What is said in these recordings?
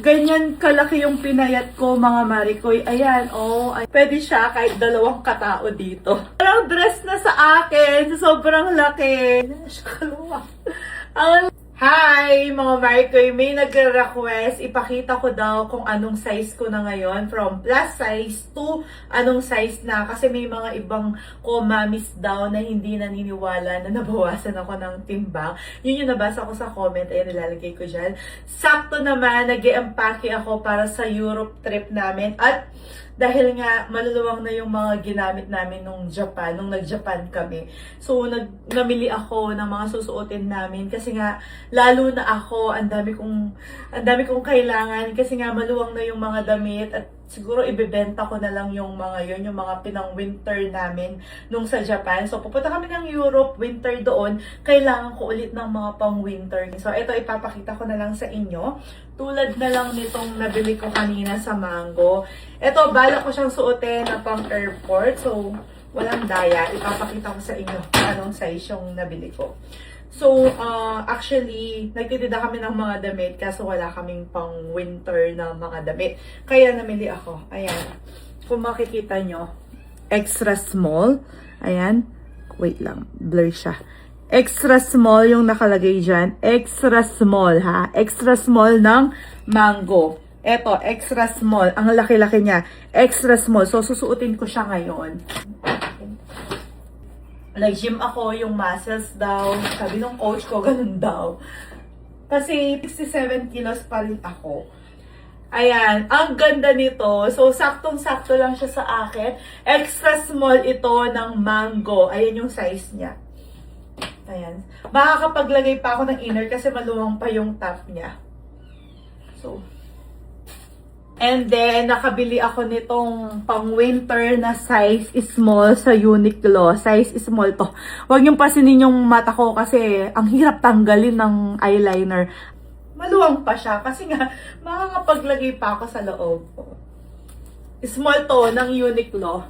ganyan kalaki yung pinayat ko, mga Marikoy. Ayan, oh. Pwede siya kahit 2 katao dito. Parang dress na sa akin. Sobrang laki. Hi, mga Marikoy. May nagre-request. Ipakita ko daw kung anong size ko na ngayon. From plus size to anong size na. Kasi may mga ibang komamis daw na hindi naniniwala na nabawasan ako ng timbang. Yun yung nabasa ko sa comment. Ayan, nilalagay ko dyan. Sakto naman, nag-i-empake ako para sa Europe trip namin. At dahil nga maluluwang na yung mga ginamit namin nung Japan, nung nag-Japan kami. So, namili ako ng mga susuotin namin kasi nga lalo na ako, ang dami kong kailangan kasi nga maluwang na yung mga damit at siguro ibebenta ko na lang yung mga yun, yung mga pinang-winter namin nung sa Japan. So, pupunta kami ng Europe, winter doon. Kailangan ko ulit ng mga pang-winter. So, ito ipapakita ko na lang sa inyo. Tulad na lang nitong nabili ko kanina sa Mango. Ito, bala ko siyang suotin na pang-airport. So, walang daya. Ipapakita ko sa inyo kung anong size yung nabili ko. So, actually, nagtitida kami ng mga damit kaso wala kaming pang winter na mga damit. Kaya namili ako. Ayan. Kung makikita nyo, extra small. Ayan. Wait lang. Blur siya. Extra small yung nakalagay dyan. Extra small, ha? Extra small ng Mango. Eto, extra small. Ang laki-laki niya. Extra small. So, susuotin ko siya ngayon. Nag-gym ako, yung muscles daw. Sabi nung coach ko, ganun daw. Kasi 67 kilos pa rin ako. Ayan, ang ganda nito. So, saktong-sakto lang siya sa akin. Extra small ito ng Mango. Ayan yung size niya. Ayan. Makakapaglagay pa ako ng inner kasi maluwang pa yung top niya. So, and then, nakabili ako nitong pang-winter na size small sa Uniqlo. Size small to. Huwag niyong pasinin yung mata ko kasi ang hirap tanggalin ng eyeliner. Maluwang pa siya kasi nga makakapaglagay pa ako sa loob. Small to ng Uniqlo.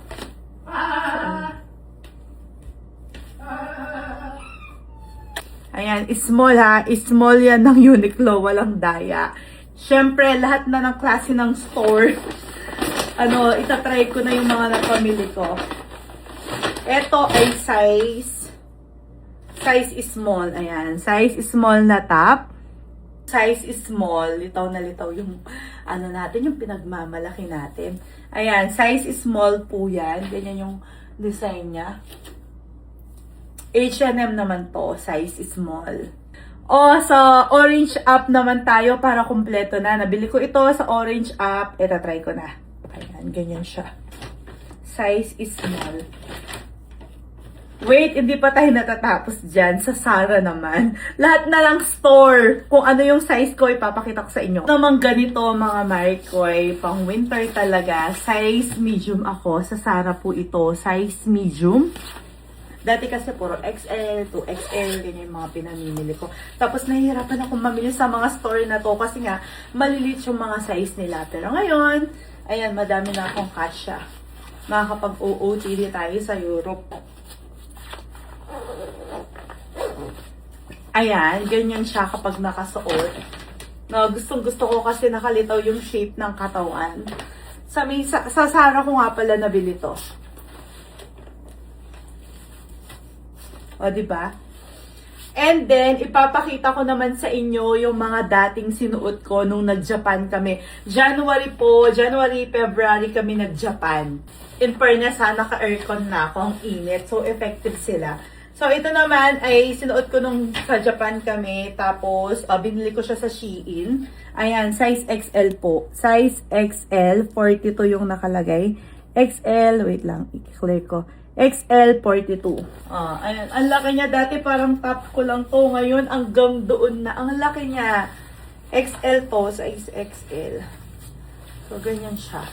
Ayan, small ha. Small yan ng Uniqlo. Walang daya. Siyempre, lahat na ng klase ng store, itatry ko na yung mga napamili ko. Ito ay size small. Ayan, size small na top. Size small. Litaw na litaw yung, natin, yung pinagmamalaki natin. Ayan, size small po yan. Ganyan yung design niya. H&M naman to, size small. Sa Orange App naman tayo para kumpleto na. Nabili ko ito sa Orange App. Ito, try ko na. Ayan, ganyan siya. Size is small. Wait, hindi pa tayo natatapos dyan. Sa Zara naman. Lahat na lang store. Kung ano yung size ko, ipapakita ko sa inyo. Naman ganito, mga Marikoy. Pang winter talaga. Size medium ako. Sa Zara po ito. Size medium. Dati kasi puro XL, 2XL, ganyan yung mga pinamimili ko. Tapos nahihirapan akong mamili sa mga store na to kasi nga malilit yung mga size nila. Pero ngayon, ayan, madami na akong kasya. Makakapag-OOTD tayo sa Europe. Ayan, ganyan siya kapag nakasuot. Gustong-gusto ko kasi nakalitaw yung shape ng katawan. Sa Zara ko nga pala nabili to. O, diba? And then, ipapakita ko naman sa inyo yung mga dating sinuot ko nung nag-Japan kami. January, February kami nag-Japan. In fairness ha, naka-aircon na ako, ang init. So, effective sila. So, ito naman ay sinuot ko nung sa Japan kami. Tapos, binili ko siya sa Shein. Ayan, size XL po. Size XL, 42 yung nakalagay. XL, wait lang, i-clear ko. XL 42. Ayan. Ang laki niya. Dati parang top ko lang to. Ngayon, hanggang doon na. Ang laki niya. XL to. Size XL. So, ganyan siya.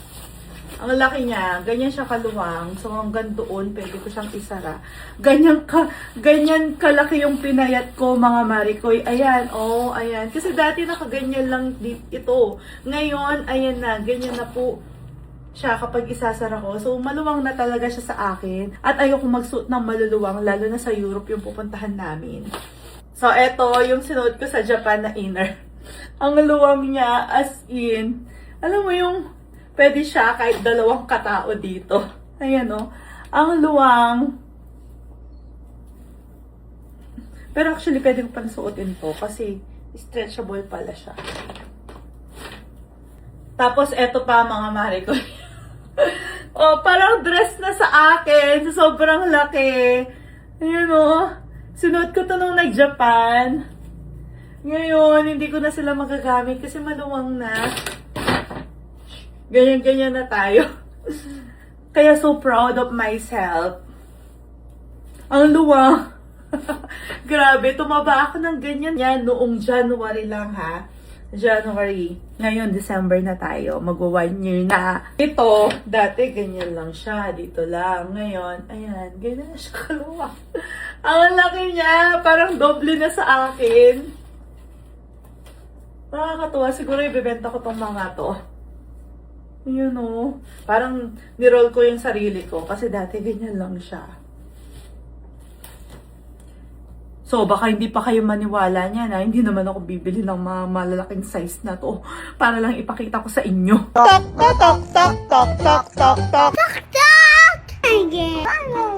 Ang laki niya. Ganyan siya kaluwang. So, hanggang doon, pwede ko siyang isara. Ganyan kalaki yung pinayat ko, mga Marikoy. Ayan. Ayan. Kasi dati nakaganyan lang ito. Ngayon, ayan na. Ganyan na po siya kapag isasara ko. So, maluwang na talaga siya sa akin. At ayoko magsuot ng maluluwang, lalo na sa Europe yung pupuntahan namin. So, eto yung sinuot ko sa Japan na inner. Ang luwang niya, as in, alam mo yung, pwede siya kahit dalawang katao dito. Ayan o. Ang luwang. Pero actually, pwede ko pala suotin to kasi stretchable pala siya. Tapos, eto pa mga mare ko. Oh, parang dress na sa akin. Sobrang laki. Ayan o. Sinuot ko to nung nag-Japan. Ngayon, hindi ko na sila magagamit kasi maluwang na. Ganyan-ganyan na tayo. Kaya so proud of myself. Ang luwang. Grabe, tumaba ako ng ganyan yan noong January lang ha. January. Ngayon, December na tayo. Magwa 1 year na. Ito, dati ganyan lang siya. Dito lang. Ngayon, ayan. Ganyan na siya kaluwa. Ang laki niya. Parang doble na sa akin. Nakakatuwa. Siguro ibibenta ko tong mga to. Yun o. Parang niroll ko yung sarili ko. Kasi dati ganyan lang siya. So, baka hindi pa kayo maniwala niya na hindi naman ako bibili ng mga malalaking size na to para lang ipakita ko sa inyo. Tok, tok, tok, tok, tok, tok, tok, tok, tok. Again.